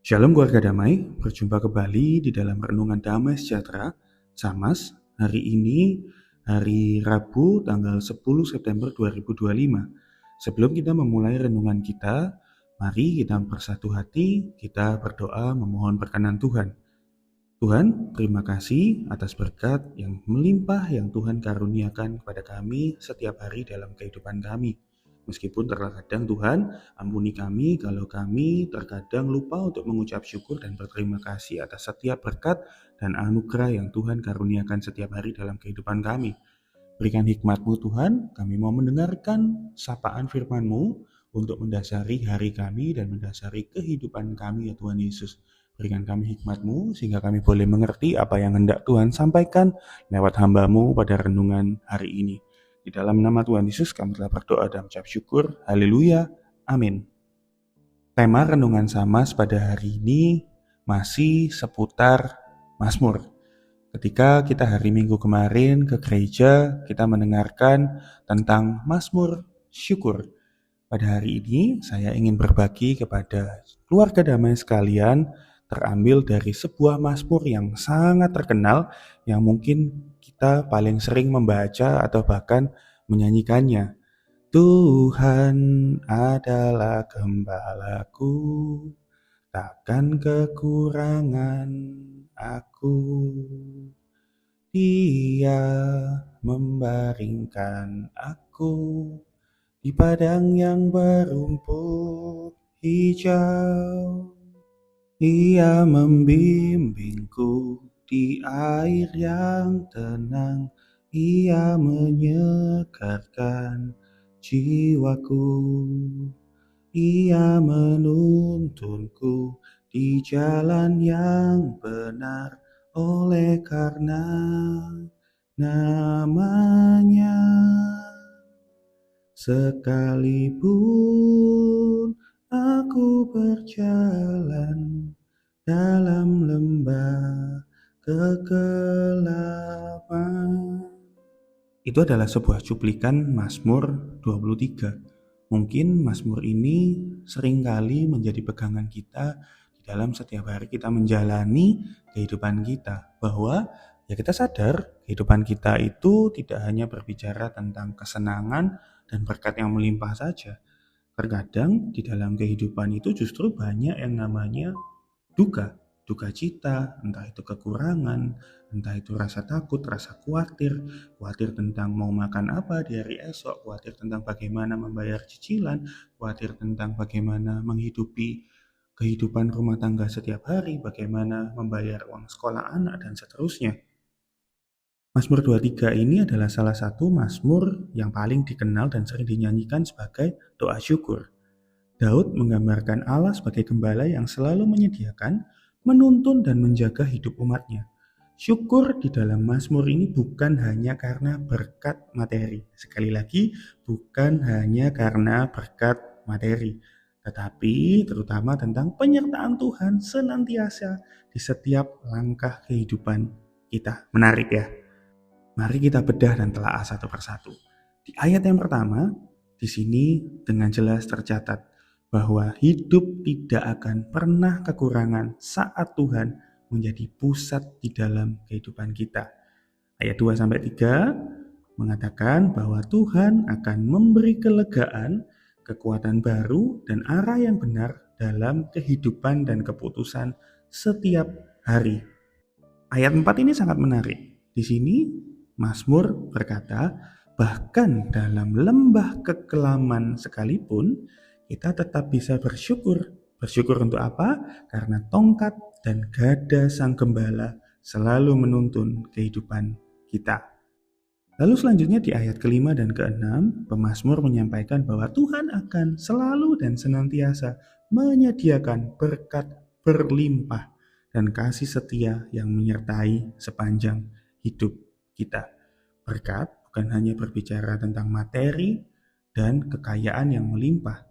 Shalom keluarga damai, berjumpa kembali di dalam Renungan Damai Sejahtera, Samas, hari ini hari Rabu tanggal 10 September 2025. Sebelum kita memulai renungan kita, mari kita bersatu hati, kita berdoa memohon perkenan Tuhan. Tuhan, terima kasih atas berkat yang melimpah yang Tuhan karuniakan kepada kami setiap hari dalam kehidupan kami. Meskipun terkadang Tuhan, ampuni kami kalau kami terkadang lupa untuk mengucap syukur dan berterima kasih atas setiap berkat dan anugerah yang Tuhan karuniakan setiap hari dalam kehidupan kami. Berikan hikmat-Mu Tuhan, kami mau mendengarkan sapaan firman-Mu untuk mendasari hari kami dan mendasari kehidupan kami ya Tuhan Yesus. Berikan kami hikmat-Mu sehingga kami boleh mengerti apa yang hendak Tuhan sampaikan lewat hamba-Mu pada renungan hari ini. Di dalam nama Tuhan Yesus kami telah berdoa dan mengucap syukur. Haleluya. Amin. Tema renungan Samas pada hari ini masih seputar Mazmur. Ketika kita hari Minggu kemarin ke gereja, kita mendengarkan tentang Mazmur syukur. Pada hari ini saya ingin berbagi kepada keluarga damai sekalian terambil dari sebuah Mazmur yang sangat terkenal yang mungkin kita paling sering membaca atau bahkan menyanyikannya. Tuhan adalah gembalaku, takkan kekurangan aku. Dia membaringkan aku di padang yang berumput hijau. Ia membimbingku di air yang tenang. Ia menyegarkan jiwaku. Ia menuntunku di jalan yang benar oleh karena namanya. Sekalipun aku berjalan dalam lembah kegelapan. Itu adalah sebuah cuplikan Mazmur 23. Mungkin Mazmur ini seringkali menjadi pegangan kita di dalam setiap hari kita menjalani kehidupan kita. Bahwa ya kita sadar kehidupan kita itu tidak hanya berbicara tentang kesenangan dan berkat yang melimpah saja. Terkadang di dalam kehidupan itu justru banyak yang namanya duka cita, entah itu kekurangan, entah itu rasa takut, rasa khawatir tentang mau makan apa di hari esok, khawatir tentang bagaimana membayar cicilan, khawatir tentang bagaimana menghidupi kehidupan rumah tangga setiap hari, bagaimana membayar uang sekolah anak, dan seterusnya. Mazmur 23 ini adalah salah satu Mazmur yang paling dikenal dan sering dinyanyikan sebagai doa syukur. Daud menggambarkan Allah sebagai gembala yang selalu menyediakan, menuntun dan menjaga hidup umatnya. Syukur di dalam Mazmur ini bukan hanya karena berkat materi. Sekali lagi, bukan hanya karena berkat materi, tetapi terutama tentang penyertaan Tuhan senantiasa di setiap langkah kehidupan kita. Menarik ya? Mari kita bedah dan telaah satu persatu. Di ayat yang pertama, di sini dengan jelas tercatat bahwa hidup tidak akan pernah kekurangan saat Tuhan menjadi pusat di dalam kehidupan kita. Ayat 2-3 mengatakan bahwa Tuhan akan memberi kelegaan, kekuatan baru, dan arah yang benar dalam kehidupan dan keputusan setiap hari. Ayat 4 ini sangat menarik. Di sini Mazmur berkata, bahkan dalam lembah kekelaman sekalipun, kita tetap bisa bersyukur. Bersyukur untuk apa? Karena tongkat dan gada sang gembala selalu menuntun kehidupan kita. Lalu selanjutnya di ayat ke-5 dan ke-6, pemazmur menyampaikan bahwa Tuhan akan selalu dan senantiasa menyediakan berkat berlimpah dan kasih setia yang menyertai sepanjang hidup kita. Berkat bukan hanya berbicara tentang materi dan kekayaan yang melimpah,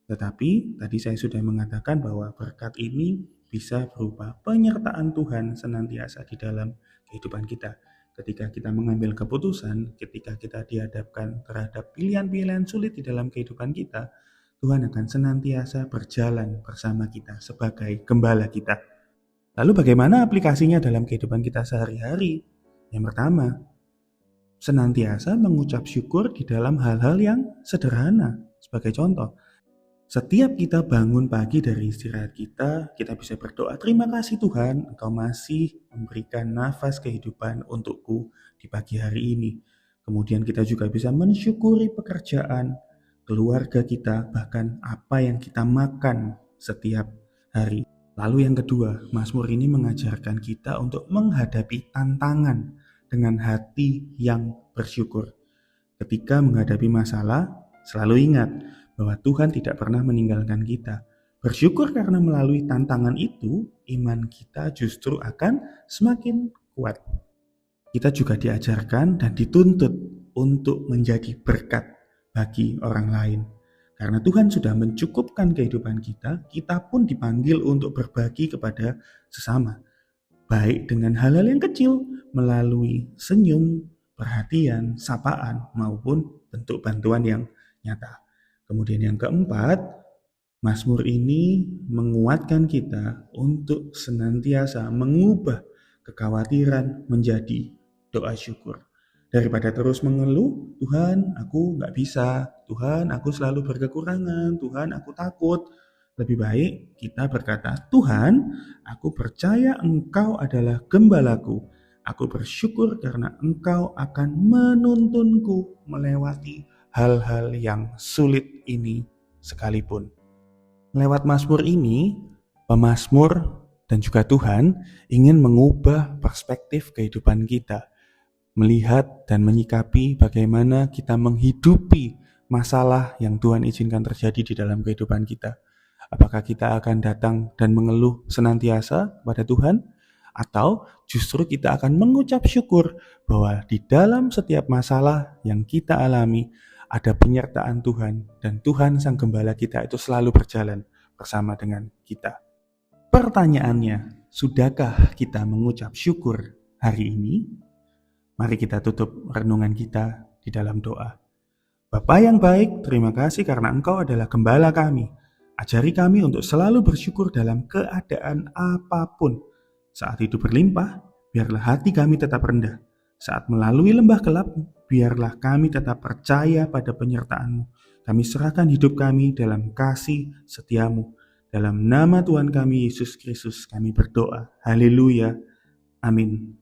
tetapi tadi saya sudah mengatakan bahwa berkat ini bisa berupa penyertaan Tuhan senantiasa di dalam kehidupan kita. Ketika kita mengambil keputusan, ketika kita dihadapkan terhadap pilihan-pilihan sulit di dalam kehidupan kita, Tuhan akan senantiasa berjalan bersama kita sebagai gembala kita. Lalu bagaimana aplikasinya dalam kehidupan kita sehari-hari? Yang pertama, senantiasa mengucap syukur di dalam hal-hal yang sederhana. Sebagai contoh, setiap kita bangun pagi dari istirahat kita bisa berdoa, terima kasih Tuhan, Engkau masih memberikan nafas kehidupan untukku di pagi hari ini. Kemudian kita juga bisa mensyukuri pekerjaan, keluarga kita, bahkan apa yang kita makan setiap hari. Lalu yang kedua, Mazmur ini mengajarkan kita untuk menghadapi tantangan dengan hati yang bersyukur. Ketika menghadapi masalah, selalu ingat bahwa Tuhan tidak pernah meninggalkan kita. Bersyukur karena melalui tantangan itu, iman kita justru akan semakin kuat. Kita juga diajarkan dan dituntut untuk menjadi berkat bagi orang lain. Karena Tuhan sudah mencukupkan kehidupan kita, kita pun dipanggil untuk berbagi kepada sesama. Baik dengan hal-hal yang kecil, melalui senyum, perhatian, sapaan, maupun bentuk bantuan yang nyata. Kemudian yang keempat, Mazmur ini menguatkan kita untuk senantiasa mengubah kekhawatiran menjadi doa syukur. Daripada terus mengeluh, Tuhan aku gak bisa, Tuhan aku selalu berkekurangan, Tuhan aku takut. Lebih baik kita berkata, Tuhan aku percaya Engkau adalah gembalaku. Aku bersyukur karena Engkau akan menuntunku melewati hal-hal yang sulit ini sekalipun. Lewat Mazmur ini, pemazmur dan juga Tuhan ingin mengubah perspektif kehidupan kita. Melihat dan menyikapi bagaimana kita menghidupi masalah yang Tuhan izinkan terjadi di dalam kehidupan kita. Apakah kita akan datang dan mengeluh senantiasa kepada Tuhan? Atau justru kita akan mengucap syukur bahwa di dalam setiap masalah yang kita alami ada penyertaan Tuhan, dan Tuhan Sang Gembala kita itu selalu berjalan bersama dengan kita. Pertanyaannya, sudahkah kita mengucap syukur hari ini? Mari kita tutup renungan kita di dalam doa. Bapa yang baik, terima kasih karena Engkau adalah gembala kami. Ajari kami untuk selalu bersyukur dalam keadaan apapun. Saat hidup berlimpah, biarlah hati kami tetap rendah. Saat melalui lembah gelap, biarlah kami tetap percaya pada penyertaan-Mu. Kami serahkan hidup kami dalam kasih setia-Mu. Dalam nama Tuhan kami Yesus Kristus kami berdoa. Haleluya. Amin.